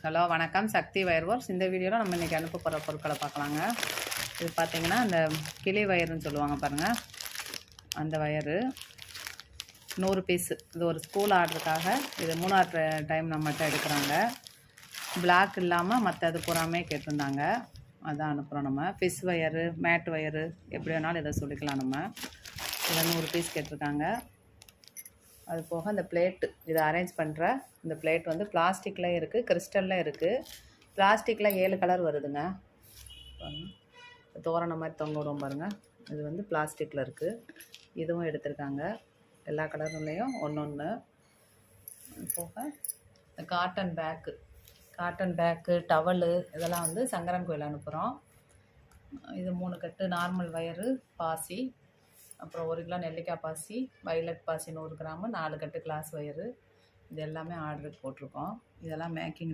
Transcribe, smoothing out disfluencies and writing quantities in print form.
Hello வணக்கம், சக்தி wire works. இந்த வீடியோவில் நம்ம இன்றைக்கி அனுப்ப போகிற பொருட்களை பார்க்கலாங்க. இது பார்த்திங்கன்னா இந்த கிளி வயருன்னு சொல்லுவாங்க பாருங்கள், அந்த வயரு 100 பீஸு. இது ஒரு ஸ்கூல் ஆர்டருக்காக இது 3ஆவது டைம் நம்மகிட்ட எடுக்கிறாங்க. பிளாக் இல்லாமல் மற்றது பூராமே கேட்டிருந்தாங்க, அதான் அனுப்புகிறோம். நம்ம ஃபிஷ் வயரு, மேட் வயரு எப்படி வேணாலும் இதை சொல்லிக்கலாம். நம்ம இதில் 100 பீஸ் கேட்டிருக்காங்க. அது போக இந்த பிளேட்டு, இதை அரேஞ்ச் பண்ணுற இந்த பிளேட் வந்து பிளாஸ்டிக்கில் இருக்குது, கிறிஸ்டலில் இருக்குது. பிளாஸ்டிக்கில் 7 கலர் வருதுங்க. தோரணம் மாதிரி தொங்க விடுவோம் பாருங்கள், இது வந்து பிளாஸ்டிக்கில் இருக்குது. இதுவும் எடுத்திருக்காங்க, எல்லா கலர்லேயும் ஒன்று. போக இந்த காட்டன் பேக்கு, டவலு இதெல்லாம் வந்து சங்கரன் கோயில் அனுப்புகிறோம். இது 3 கட்டு நார்மல் வயரு, பாசி, அப்புறம் 1 கிலோ நெல்லிக்காய் பாசி, வைலட் பாசி 100 கிராமு, 4 கட்டு கிளாஸ் வயரு. இது எல்லாமே ஆர்டருக்கு போட்டிருக்கோம். இதெல்லாம் மேக்கிங்